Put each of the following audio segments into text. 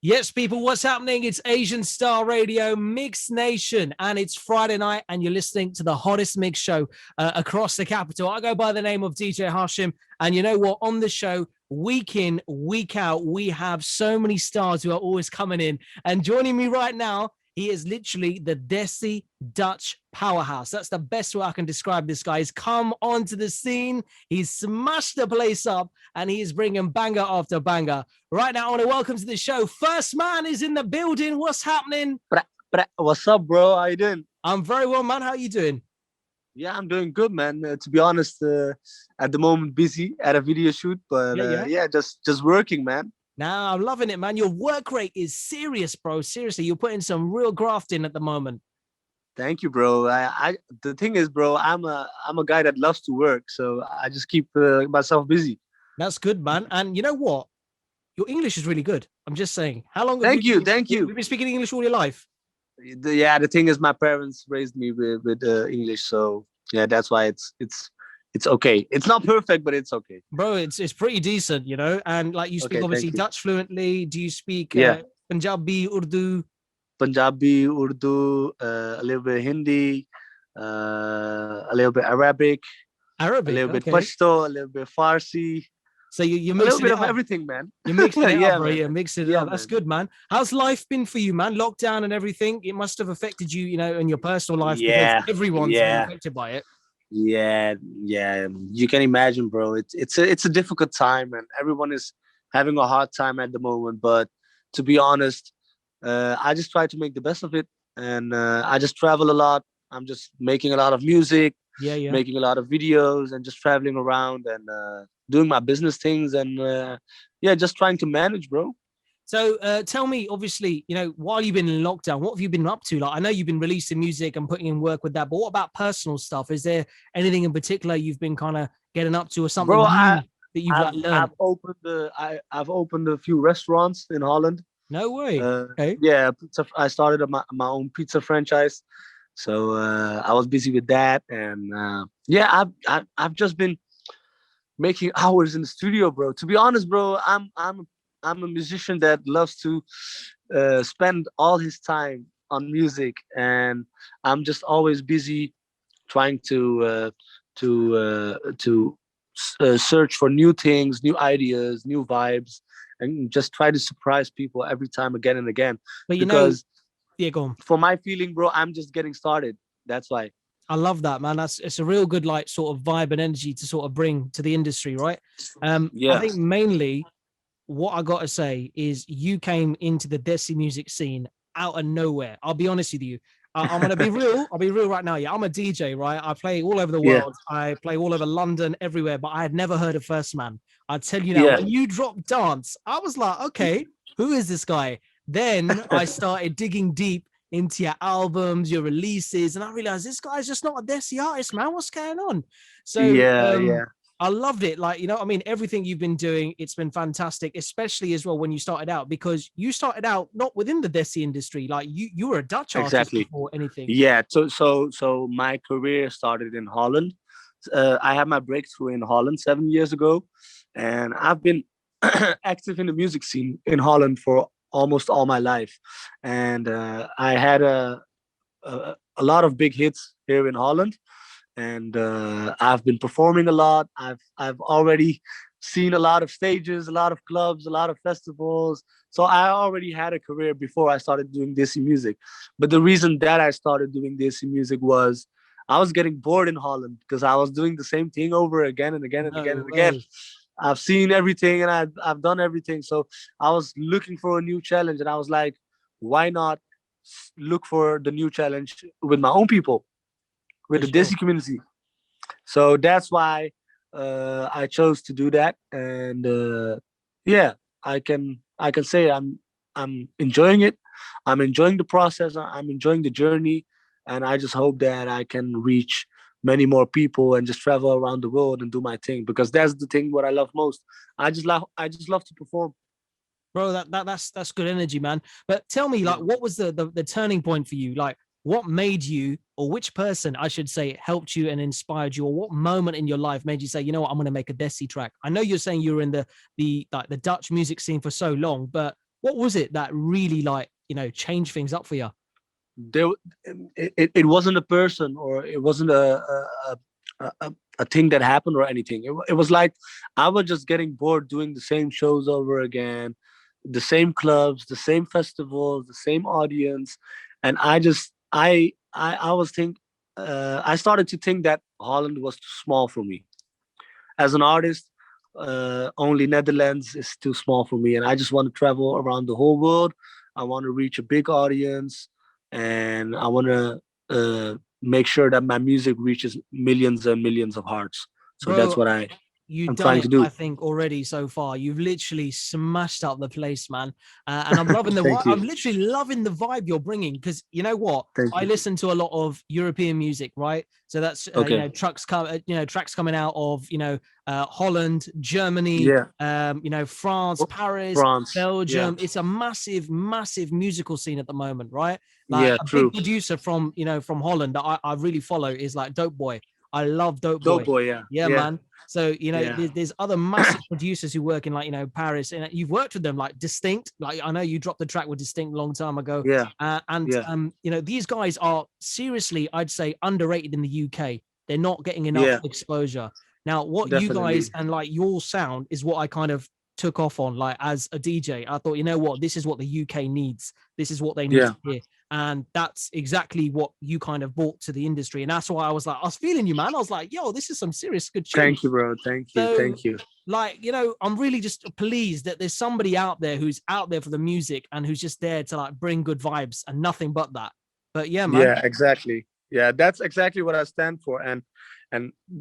Yes, people, what's happening? It's Asian Star Radio Mix Nation, and it's Friday night, and you're listening to the hottest mix show across the capital. I go by the name of DJ Haashim, and you know what? On the show, week in, week out, we have so many stars who are always coming in. And joining me right now, he is literally the Desi Dutch Powerhouse. That's the best way I can describe this guy. He's come onto the scene, he's smashed the place up, and he is bringing banger after banger. Right now, I want to welcome to the show. First Man is in the building. What's happening? What's up, bro? How you doing? I'm very well, man. How are you doing? Yeah, I'm doing good, man. To be honest, at the moment, busy at a video shoot, but yeah, just working, man. Nah, I'm loving it, man. Your work rate is serious, bro. Seriously, you're putting some real graft in at the moment. Thank you, bro. The thing is, bro, I'm a guy that loves to work, so I just keep myself busy. That's good, man. And you know what? Your English is really good. I'm just saying. How long? Thank you. You've been speaking English all your life. The thing is, my parents raised me with English, so yeah, that's why it's okay. It's not perfect, but it's okay. Bro, it's pretty decent, you know. And like you speak obviously Dutch fluently. Do you speak Punjabi, Urdu? Punjabi, Urdu, a little bit Hindi, a little bit Arabic, a little bit Pashto, a little bit Farsi. So you're mixing a little bit of everything, man. You're mixing it up, bro. Yeah, mixing it up. That's good, man. How's life been for you, man? Lockdown and everything. It must have affected you, you know, in your personal life. Yeah, because everyone's been affected by it. Yeah. You can imagine, bro. It's a difficult time, and everyone is having a hard time at the moment. But to be honest, I just try to make the best of it, and I just travel a lot. I'm just making a lot of music, making a lot of videos, and just traveling around and doing my business things, and just trying to manage, bro. So tell me, obviously, you know, while you've been in lockdown, what have you been up to? Like, I know you've been releasing music and putting in work with that, but what about personal stuff? Is there anything in particular you've been kind of getting up to, or something that you've learned? I've opened a few restaurants in Holland. No way. Okay. Yeah, I started my own pizza franchise, so I was busy with that, and I've just been making hours in the studio, bro. To be honest, bro, I'm a musician that loves to spend all his time on music, and I'm just always busy trying to search for new things, new ideas, new vibes, and just try to surprise people every time, again and again. But go on. For my feeling, bro, I'm just getting started. That's why. I love that, man. It's a real good, like, sort of vibe and energy to sort of bring to the industry, right? I think mainly what I gotta say is you came into the Desi music scene out of nowhere. I'll be honest with you. I'm gonna be real. I'll be real right now. Yeah, I'm a DJ, right? I play all over the world. I play all over London, everywhere, but I had never heard of First Man. I tell you now, when you dropped Dance, I was like, okay, who is this guy? Then I started digging deep into your albums, your releases, and I realized this guy's just not a Desi artist, man. What's going on? So I loved it. Like, you know, I mean, everything you've been doing, it's been fantastic, especially as well when you started out, because you started out not within the Desi industry. Like you were a Dutch artist before anything. Yeah. So my career started in Holland. I had my breakthrough in Holland 7 years ago, and I've been active in the music scene in Holland for almost all my life. And I had a lot of big hits here in Holland. And I've been performing a lot. I've already seen a lot of stages, a lot of clubs, a lot of festivals. So I already had a career before I started doing Desi music. But the reason that I started doing Desi music was I was getting bored in Holland because I was doing the same thing over again and again and again and again. I've seen everything and I've done everything. So I was looking for a new challenge, and I was like, why not look for the new challenge with my own people, with the Desi community? So that's why I chose to do that. And I can say I'm enjoying it. I'm enjoying the process. I'm enjoying the journey, and I just hope that I can reach many more people and just travel around the world and do my thing, because that's the thing what I love most. I just love to perform. Bro, that's good energy, man. But tell me, like, what was the turning point for you? Like, what made you, or which person, I should say, helped you and inspired you, or what moment in your life made you say, you know what, I'm going to make a Desi track? I know you're saying you were in the Dutch music scene for so long, but What was it that really like, changed things up for you? There, it wasn't a person, or it wasn't a thing that happened or anything. It was like I was just getting bored doing the same shows over again, the same clubs, the same festivals, the same audience, and I was I started to think that Holland was too small for me as an artist. Only Netherlands is too small for me, and I just want to travel around the whole world. I want to reach a big audience, and I want to make sure that my music reaches millions and millions of hearts. So that's Bro, what you've I'm done trying to it, do. I think, already so far. You've literally smashed up the place, man. And I'm loving Thank you. I'm literally loving the vibe you're bringing, because you know what? Thank I you. listen to a lot of European music, right? So that's Okay. tracks coming out of Holland, Germany, Yeah. France, Paris, France. Yeah. Belgium. It's a massive, massive musical scene at the moment, right? Like Yeah. a big True. producer from Holland that I really follow is like Dope Boy. I love Dope Dope Boy. boy. Yeah. Yeah, Yeah. man. So Yeah. there's other massive producers who work in like Paris, and you've worked with them like Distinct. Like I know you dropped the track with Distinct a long time ago, Yeah. and Yeah. these guys are seriously, I'd say, underrated in the UK. They're not getting enough Yeah. exposure. Now, what you guys Definitely. and like your sound is what I kind of took off on. Like as a DJ, I thought, you know what, this is what the UK needs. This is what they need Yeah. to hear. And that's exactly what you kind of brought to the industry. And that's why I was like, I was feeling you, man. I was like, yo, this is some serious good Thank tunes. you, bro. Thank you. So, Thank you. like, I'm really just pleased that there's somebody out there who's out there for the music and who's just there to like bring good vibes and nothing but that. But yeah, man. Yeah, exactly. Yeah, that's exactly what I stand for. And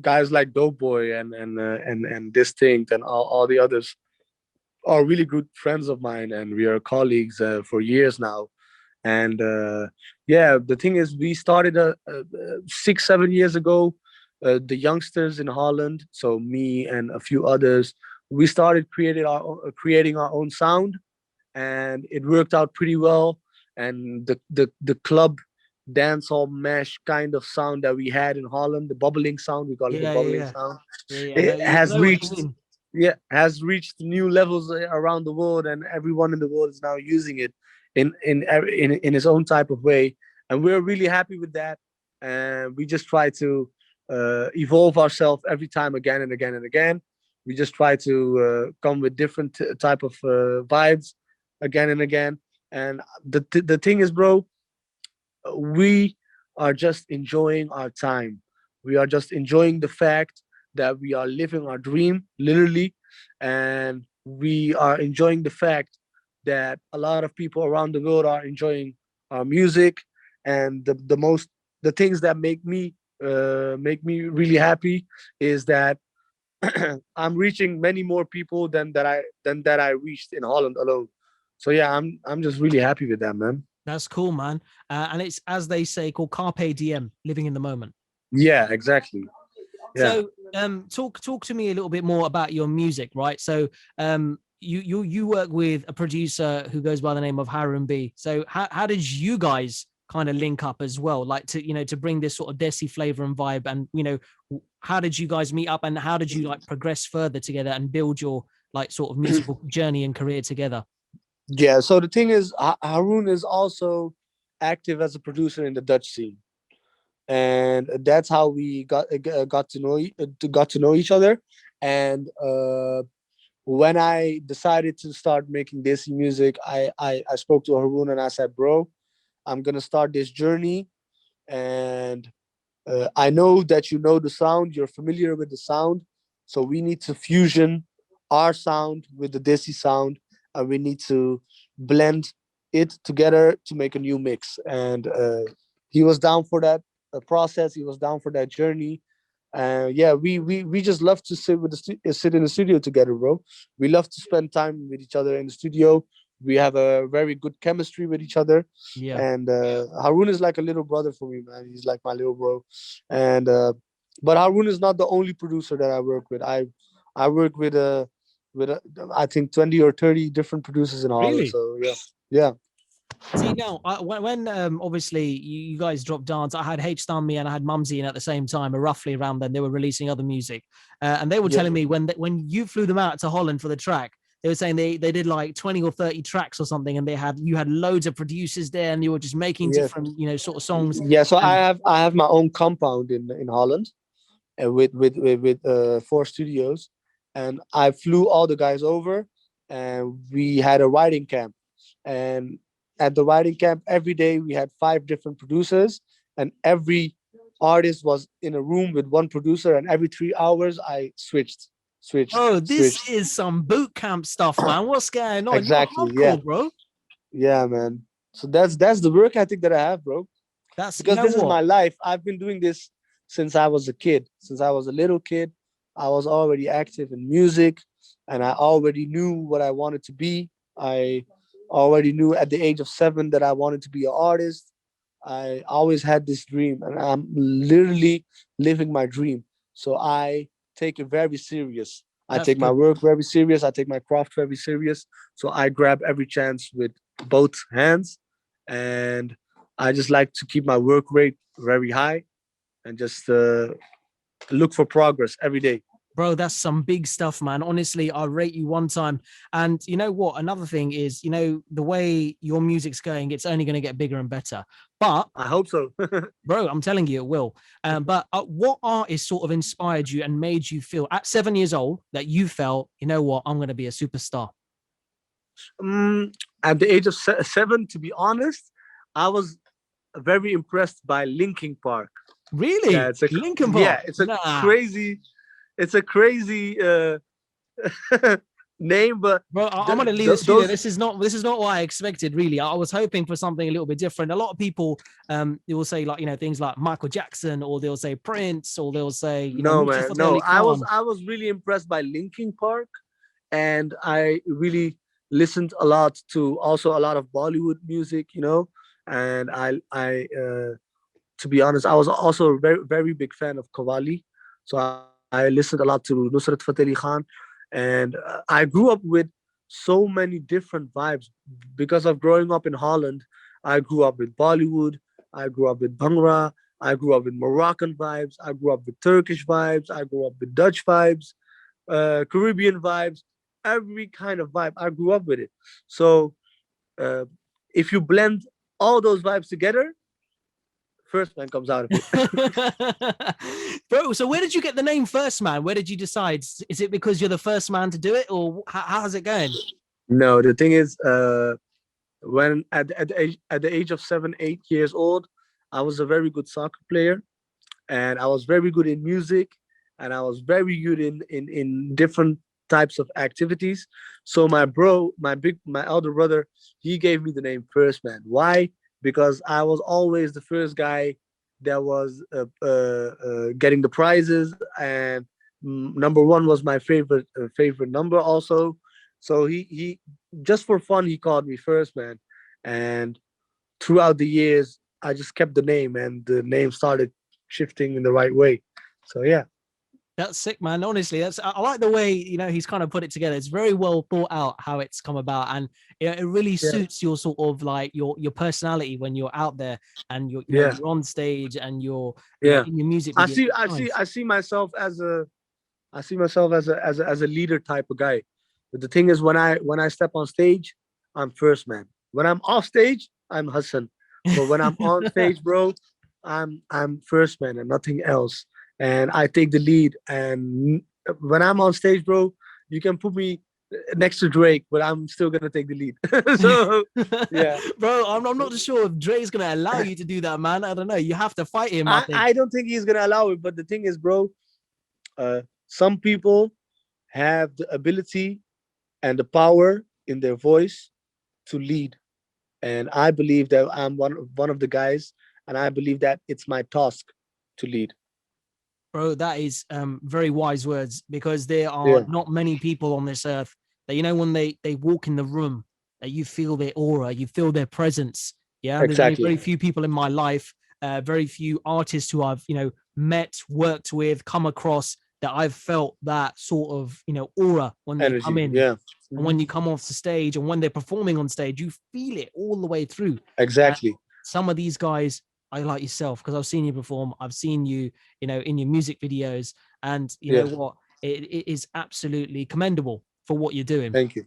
guys like Dope Boy and Distinct and all the others are really good friends of mine, and we are colleagues for years now. And yeah, the thing is, we started 6 7 years ago. The youngsters in Holland, so me and a few others, we started creating our own sound, and it worked out pretty well. And the club dancehall mash kind of sound that we had in Holland, the bubbling sound, we call it the Yeah, bubbling yeah, sound, yeah, yeah. it I has know what you reached, mean. yeah, has reached new levels around the world, and everyone in the world is now using it in his own type of way, and we're really happy with that. And we just try to evolve ourselves every time, again and again and again. We just try to come with different type of vibes again and again. And the thing is, bro, we are just enjoying our time. We are just enjoying the fact that we are living our dream, literally, and we are enjoying the fact that a lot of people around the world are enjoying our music. And the things that make me really happy is that I'm reaching many more people than that I reached in Holland alone. So yeah, I'm just really happy with that, man. That's cool, man. And it's, as they say, called Carpe Diem, living in the moment. Yeah, exactly. Yeah. So, talk to me a little bit more about your music, right? So, you work with a producer who goes by the name of Harun B. So, how did you guys kind of link up as well, like to to bring this sort of Desi flavor and vibe? And how did you guys meet up, and how did you like progress further together and build your like sort of musical journey and career together? Yeah. So the thing is, Harun is also active as a producer in the Dutch scene, and that's how we got to know each other. And when I decided to start making Desi music, I spoke to Harun and I said, "Bro, I'm gonna start this journey, and I know that you know the sound, you're familiar with the sound, so we need to fusion our sound with the Desi sound, and we need to blend it together to make a new mix." And he was down for that process. He was down for that journey. Yeah, we just love to sit in the studio together, bro. We love to spend time with each other in the studio. We have a very good chemistry with each other. Yeah. And Harun is like a little brother for me, man. He's like my little bro. And but Harun is not the only producer that I work with. I work with I think 20 or 30 different producers in Holland. Really? So yeah, yeah, See now, when obviously you guys dropped Dance, I had H Stan Me and I had Mumsy in at the same time, or roughly around then. They were releasing other music, and they were yeah, telling me when you flew them out to Holland for the track, they were saying they did like 20 or 30 tracks or something, and you had loads of producers there, and you were just making different, sort of songs. Yeah, so And I have my own compound in Holland, with 4 studios, and I flew all the guys over, and we had a writing camp, and at the writing camp every day we had 5 different producers, and every artist was in a room with one producer, and every 3 hours I oh, this switched. is some boot camp stuff, man. What's going on? You're Exactly. Yeah. hardcore, bro. Yeah, man. So that's the work ethic that I have, bro. That's, you Because know this is what? my life. I've been doing this since I was a kid. Since I was a little kid, I was already active in music, and I already knew what I wanted to be. I already knew at the age of 7 that I wanted to be an artist. I always had this dream, and I'm literally living my dream. So I take it very serious. I That's take my good. work very serious. I take my craft very serious. So I grab every chance with both hands, and I just like to keep my work rate very high, and just look for progress every day. Bro, that's some big stuff, man. Honestly, I'll rate you one time. And you know what? Another thing is, the way your music's going, it's only going to get bigger and better. But, I hope so. bro, I'm telling you, it will. But what artist sort of inspired you and made you feel at 7 years old that you felt, you know what, I'm going to be a superstar? um, at the age of 7, to be honest, I was very impressed by Linkin Park. Yeah, Really? Linkin Park? yeah, Nah. it's a crazy name, but Bro, I'm gonna leave this to you. those This is not what I expected, really. I was hoping for something a little bit different. A lot of people they will say, like, things like Michael Jackson, or they'll say Prince, or they'll say, no, Nusrat man, Fateh no. Ali Khan. I was really impressed by Linkin Park, and I really listened a lot to also a lot of Bollywood music. And to be honest, I was also a very, very big fan of Qawwali. So I listened a lot to Nusrat Fateh Ali Khan. And I grew up with so many different vibes because of growing up in Holland. I grew up with Bollywood. I grew up with Bhangra. I grew up with Moroccan vibes. I grew up with Turkish vibes. I grew up with Dutch vibes, Caribbean vibes, every kind of vibe. I grew up with it. So uh, if you blend all those vibes together, First Man comes out of it. Bro, so where did you get the name First Man? Where did you decide? Is it because you're the first man to do it, or how's it going? No, the thing is, when at the age of 7, 8 years old, I was a very good soccer player, and I was very good in music, and I was very good in different types of activities. So my elder brother, he gave me the name First Man. Why? Because I was always the first guy that was getting the prizes, and number one was my favorite number also. So he just for fun he called me First Man, and throughout the years I just kept the name, and the name started shifting in the right way. So yeah. That's sick, man. Honestly, I like the way he's kind of put it together. It's very well thought out how it's come about, and it really Yeah. suits your sort of like your personality when you're out there and Yeah. you're on stage and you're Yeah. in your music I video. see It's I see nice. I see myself as a leader type of guy. But the thing is, when I step on stage, I'm First Man. When I'm off stage, I'm Hassan. But when I'm on stage, bro, I'm First Man and nothing else. And I take the lead. And when I'm on stage, bro, you can put me next to Drake, but I'm still gonna take the lead. So yeah. Bro, I'm not sure if Dre's gonna allow you to do that, man. I don't know. You have to fight him, I think. I don't think he's gonna allow it. But the thing is, bro, some people have the ability and the power in their voice to lead, and I believe that I'm one of the guys, and I believe that it's my task to lead. Bro, that is very wise words, because there are Yeah, not many people on this earth that when they walk in the room, that you feel their aura, you feel their presence. Yeah, there's only exactly. very few people in my life, very few artists who I've met, worked with, come across, that I've felt that sort of aura when they come Energy. in, Yeah. and when you come off the stage, and when they're performing on stage, you feel it all the way through. And Exactly. some of these guys, I like yourself, because I've seen you perform. I've seen you, in your music videos, and you know Yeah. what? It is absolutely commendable for what you're doing. Thank you.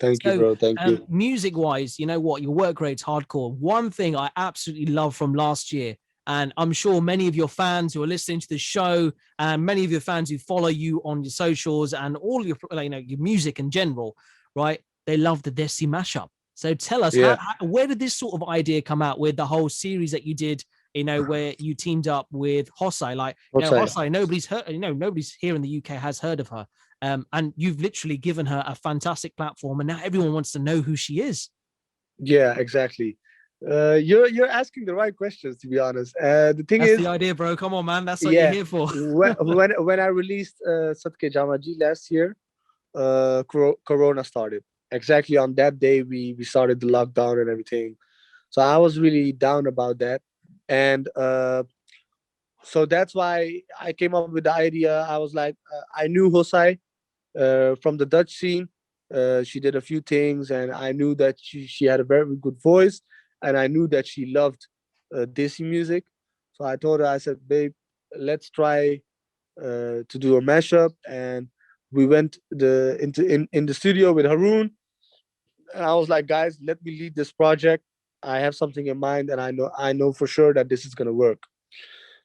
Thank you, So, bro. Thank you. music-wise, you know what? Your work rate's hardcore. One thing I absolutely love from last year, and I'm sure many of your fans who are listening to the show, and many of your fans who follow you on your socials and all your, you know, your music in general, right? They love the Desi mashup. So tell us, where did this sort of idea come out with the whole series that you did? You know, where you teamed up with Hosai, like, you know, Hosai, nobody's heard, you know, nobody's here in the UK has heard of her. And you've literally given her a fantastic platform, and now everyone wants to know who she is. Yeah, exactly. You're asking the right questions, to be honest. The thing That's is, the idea, bro. Come on, man. That's what you're yeah, here for. when I released Sadke Jawaan Ji last year, Corona started. Exactly on that day, we started the lockdown and everything. So I was really down about that, and so that's why I came up with the idea. I was like, I knew Hosai from the Dutch scene. She did a few things, and I knew that she had a very good voice, and I knew that she loved Desi music. So I told her, I said, babe, let's try to do a mashup, and we went in the studio with Haroon, and I was like, guys, let me lead this project. I have something in mind, and I know for sure that this is gonna work.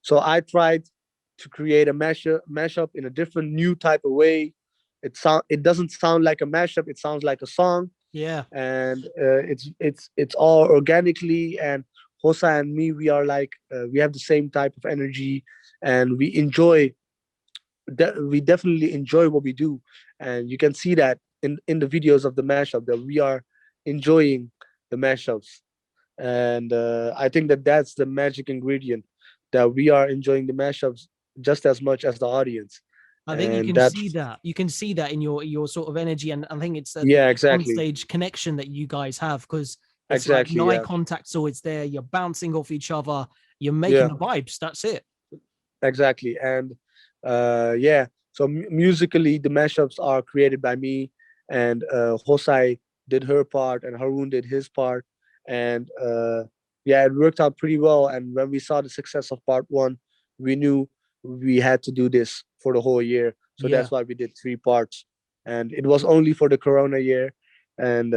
So I tried to create a mashup in a different, new type of way. It doesn't sound like a mashup. It sounds like a song, Yeah. and it's all organically. And Hosa and me, we are like we have the same type of energy, and we definitely enjoy what we do, and you can see that in the videos of the mashup that we are enjoying the mashups. And I think that that's the magic ingredient, that we are enjoying the mashups just as much as the audience. I think you And can that, see that. You can see that in your sort of energy, and I think it's yeah, the exactly, on-stage connection that you guys have, because it's like exactly, eye yeah, contact, so it's there. You're bouncing off each other. You're making yeah, the vibes. That's it. exactly. And yeah, so musically the mashups are created by me, and Hosai did her part and Haroon did his part. And yeah, it worked out pretty well. And when we saw the success of part one, we knew we had to do this for the whole year. So Yeah. that's why we did three parts. And it was only for the Corona year. And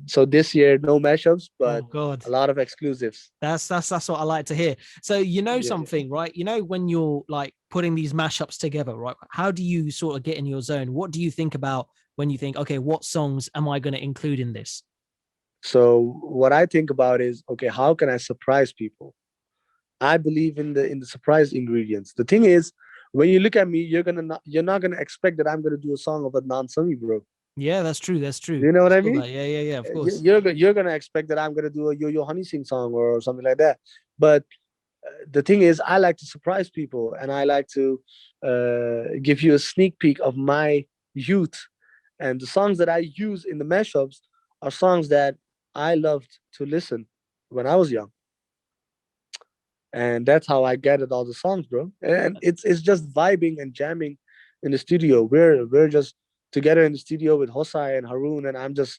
so this year, no mashups, Oh but God. a lot of exclusives. That's what I like to hear. So you know Yeah. something, right? You know when you're like putting these mashups together, right? How do you sort of get in your zone? What do you think about when you think, okay, what songs am I going to include in this? So what I think about is, okay, how can I surprise people? I believe in the surprise ingredients. The thing is, when you look at me, you're not gonna expect that I'm gonna do a song of a non-Sungi, bro. Yeah, that's true. That's true. You know I what I feel mean? that. Yeah. Of course. You're gonna expect that I'm gonna do a Yo-Yo Honey Sing song or something like that. But the thing is, I like to surprise people, and I like to give you a sneak peek of my youth. And the songs that I use in the mashups are songs that I loved to listen when I was young, and that's how I gathered all the songs, bro. And it's just vibing and jamming in the studio. We're just together in the studio with Hosai and Haroon, and I'm just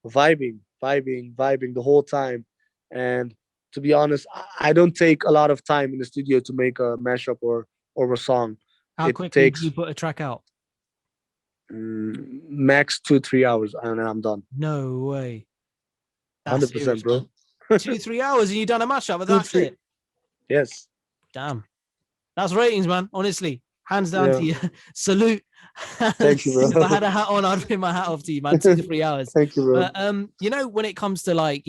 vibing the whole time. And to be honest, I don't take a lot of time in the studio to make a mashup or a song. How It quickly do you takes put a track out? max 2-3 hours, and then I'm done. No way. That's 100%, serious, bro. man. 2-3 hours and you done a mashup, but Two, that's three. it. Yes. Damn. That's ratings, man. Honestly. Hands down Yeah. to you. Salute. Thank you, If I bro. had a hat on, I'd put my hat off to you, man. 2 to 3 hours. Thank you, bro. But you know, when it comes to like,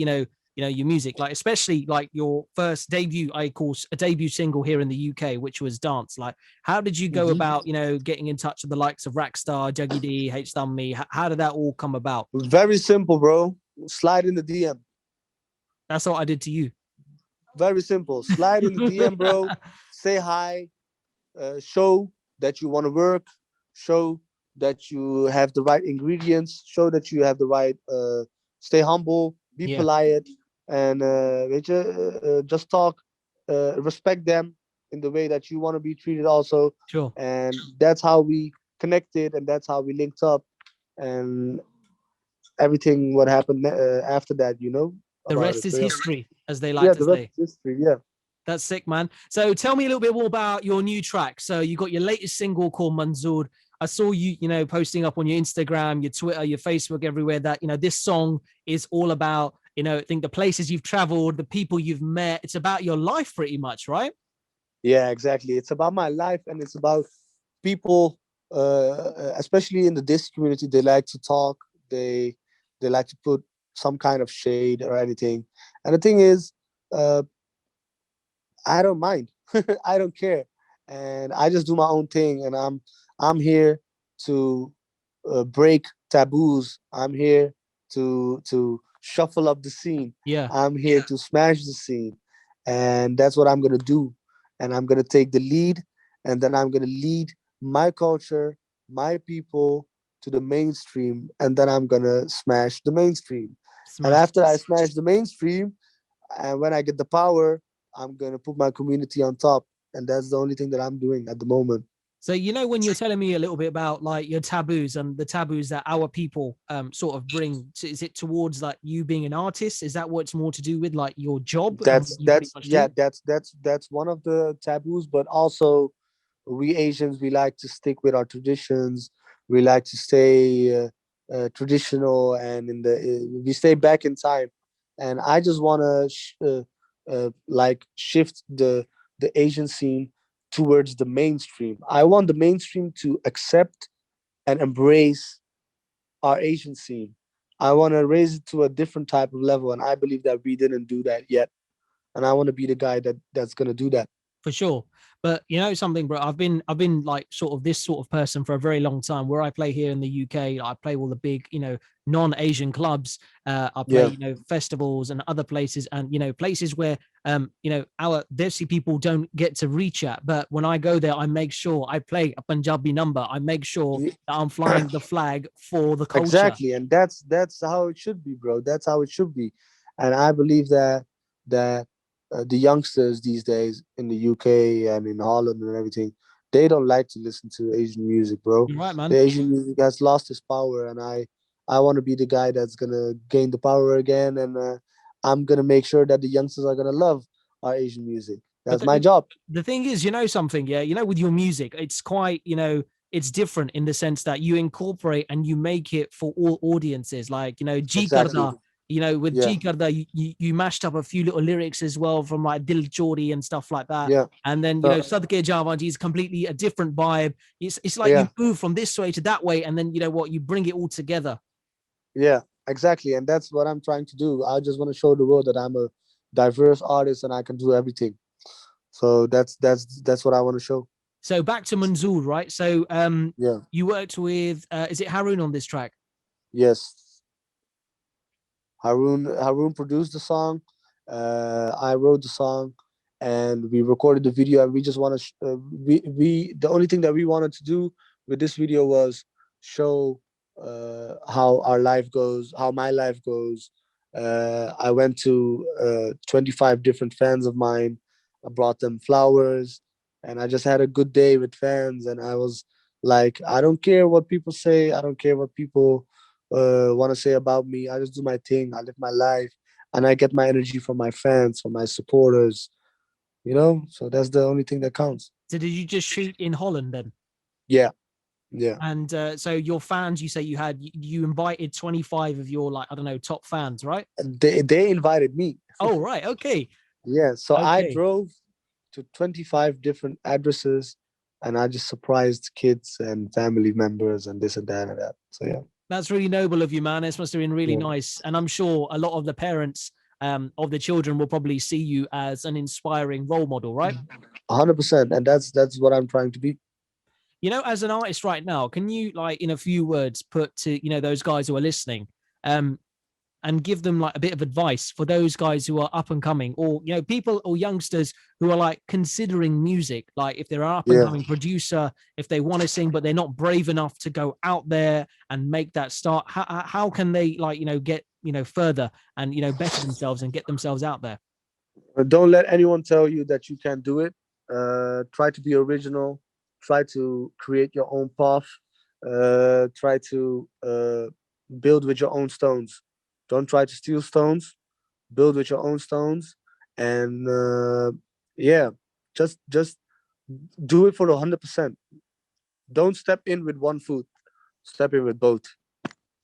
your music, like especially like your first debut, I call a debut single here in the UK, which was Dance. Like, how did you go about, getting in touch with the likes of Rackstar, Juggy D, H Thumb Me? How did that all come about? Very simple, bro. Slide in the DM. That's what I did to you. Very simple. Slide in the DM, bro. Say hi. Show that you want to work. Show that you have the right ingredients. Show that you have the right. Stay humble. Be Yeah, polite, and just talk. Respect them in the way that you want to be treated, also. sure. And that's how we connected, and that's how we linked up, and everything what happened after that, The about rest it. is So yeah. history, as they like Yeah, to the rest say. is history. Yeah. That's sick, man. So tell me a little bit more about your new track. So you got your latest single called Manzoor. I saw you, posting up on your Instagram, your Twitter, your Facebook, everywhere that, this song is all about, I think the places you've traveled, the people you've met. It's about your life pretty much, right? Yeah, exactly. It's about my life, and it's about people, especially in the Desi community. They like to talk. They like to put some kind of shade or anything. And the thing is, uh, I don't mind. I don't care, and I just do my own thing. And I'm here to break taboos. I'm here to shuffle up the scene. Yeah. I'm here to smash the scene, and that's what I'm gonna do. And I'm gonna take the lead, and then I'm gonna lead my culture, my people to the mainstream, and then I'm gonna smash the mainstream. And Smash. after I smash the mainstream, and when I get the power, I'm gonna put my community on top, and that's the only thing that I'm doing at the moment. So, when you're telling me a little bit about like your taboos and the taboos that our people sort of bring, is it towards like you being an artist? Is that what's more to do with like your job and what you pretty That's much yeah, do? that's one of the taboos, but also we Asians, we like to stick with our traditions. We like to stay traditional, and we stay back in time. And I just want to like shift the Asian scene towards the mainstream. I want the mainstream to accept and embrace our Asian scene. I want to raise it to a different type of level, and I believe that we didn't do that yet. And I want to be the guy that's gonna do that. For sure. But something, bro, I've been like sort of this sort of person for a very long time. Where I play here in the UK, I play all the big, non-Asian clubs. I play, Yeah, festivals and other places, and places where our Desi people don't get to reach at. But when I go there, I make sure I play a Punjabi number. I make sure Ye- that I'm flying the flag for the culture. exactly, and that's how it should be, bro. That's how it should be, and I believe that the youngsters these days in the UK and in Holland and everything, they don't like to listen to Asian music, bro. You're right, The man. Asian music has lost its power, and I want to be the guy that's gonna gain the power again, and I'm gonna make sure that the youngsters are gonna love our Asian music. But That's my job. the thing is, something, yeah, with your music, it's quite, it's different in the sense that you incorporate and you make it for all audiences. Like, Jee Exactly. Karda, with Yeah. Jee Karda, you mashed up a few little lyrics as well from like Dil Chori and stuff like that. Yeah. And then, So Sadke Jawaan Ji is completely a different vibe. It's like you yeah. move from this way to that way, and then, what, you bring it all together. Yeah, exactly. And that's what I'm trying to do. I just want to show the world that I'm a diverse artist and I can do everything. So that's what I want to show. So back to Manzoor, right? So Yeah. you worked with, is it Haroon on this track? Yes. Haroon produced the song. I wrote the song, and we recorded the video. And we just want to we the only thing that we wanted to do with this video was show how our life goes, how my life goes. I went to 25 different fans of mine. I brought them flowers, and I just had a good day with fans. And I was like, I don't care what people say. I don't care what people want to say about me. I just do my thing. I live my life, and I get my energy from my fans, from my supporters. So that's the only thing that counts. So did you just shoot in Holland then? Yeah, yeah. And so your fans, you say you invited 25 of your, like, I don't know, top fans, right? They invited me. Oh, right. Okay. Yeah, so I Okay. drove to 25 different addresses, and I just surprised kids and family members and this and that and that. So yeah, That's really noble of you, man. This must have been really yeah, nice. And I'm sure a lot of the parents of the children will probably see you as an inspiring role model, right? 100%. And that's what I'm trying to be. As an artist right now, can you, like, in a few words, put to, those guys who are listening, um, and give them like a bit of advice for those guys who are up and coming, or people or youngsters who are like considering music, like if they're an up and Yeah. coming producer, if they want to sing but they're not brave enough to go out there and make that start, how can they, like, get further and better themselves and get themselves out there? Don't let anyone tell you that you can't do it. Try to be original. Try to create your own path. Try to build with your own stones. Don't try to steal stones. Build with your own stones, and yeah, just do it for the 100%. don't step in with one foot, step in with both,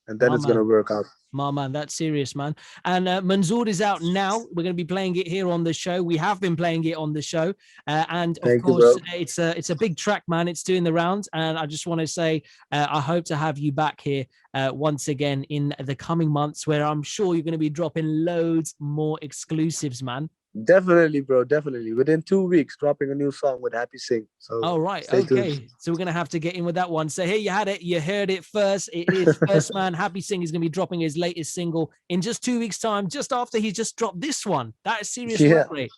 and then it's gonna work out. My man, that's serious, man. And Manzoor is out now. We're going to be playing it here on the show. We have been playing it on the show, and of course, it's a big track, man. It's doing the rounds, and I just want to say I hope to have you back here once again in the coming months, where I'm sure you're going to be dropping loads more exclusives, man. Definitely, bro. Definitely. Within 2 weeks, dropping a new song with Happy Singh. So. Oh, right. Okay. Tuned. So we're going to have to get in with that one. So here you had it. You heard it first. It is First Man. Happy Singh is going to be dropping his latest single in just 2 weeks' time, just after he just dropped this one. That is serious work rate.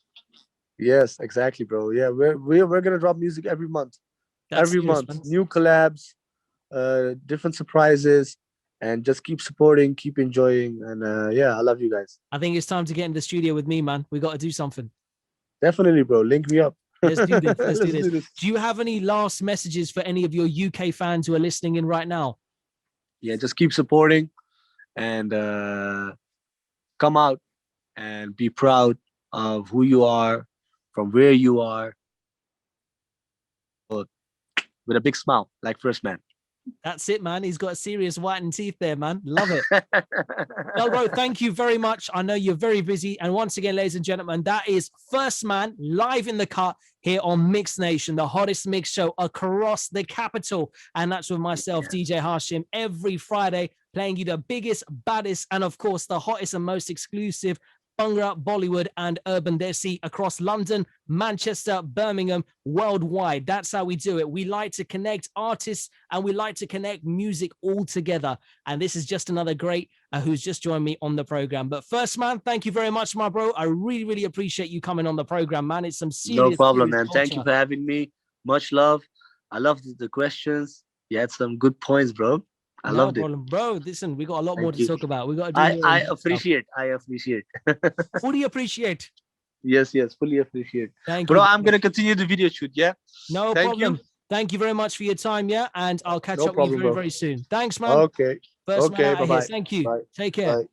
Yes, exactly, bro. Yeah, we're going to drop music every month. That's every month. Man. New collabs, different surprises. And just keep supporting, keep enjoying. And yeah, I love you guys. I think it's time to get in the studio with me, man. We got to do something. Definitely, bro. Link me up. Let's do this. Let's do this. Do you have any last messages for any of your UK fans who are listening in right now? Yeah, just keep supporting and come out and be proud of who you are, from where you are, with a big smile, like First Man. That's it, man. He's got serious whitened teeth there, man. Love it. No, bro, thank you very much. I know you're very busy. And once again, ladies and gentlemen, that is First Man live in the cut here on Mix Nation, the hottest mix show across the capital. And that's with myself, DJ Haashim, every Friday, playing you the biggest, baddest, and of course, the hottest and most exclusive Bhangra, Bollywood, and Urban Desi across London, Manchester, Birmingham, worldwide. That's how we do it. We like to connect artists and we like to connect music all together. And this is just another great who's just joined me on the program. But First Man, thank you very much, my bro. I really, really appreciate you coming on the program, man. It's some serious. No problem, man. Culture. Thank you for having me. Much love. I loved the questions. You had some good points, bro. I loved it, bro. Listen, we got a lot more to talk about. We got to do. I appreciate. I appreciate. Fully appreciate. Yes, fully appreciate. Thank you, bro. I'm gonna continue the video shoot. Yeah. No problem. Thank you very much for your time. Yeah, and I'll catch up with you very, very soon. Thanks, man. Okay. First man out here. Thank you. Bye. Take care. Bye.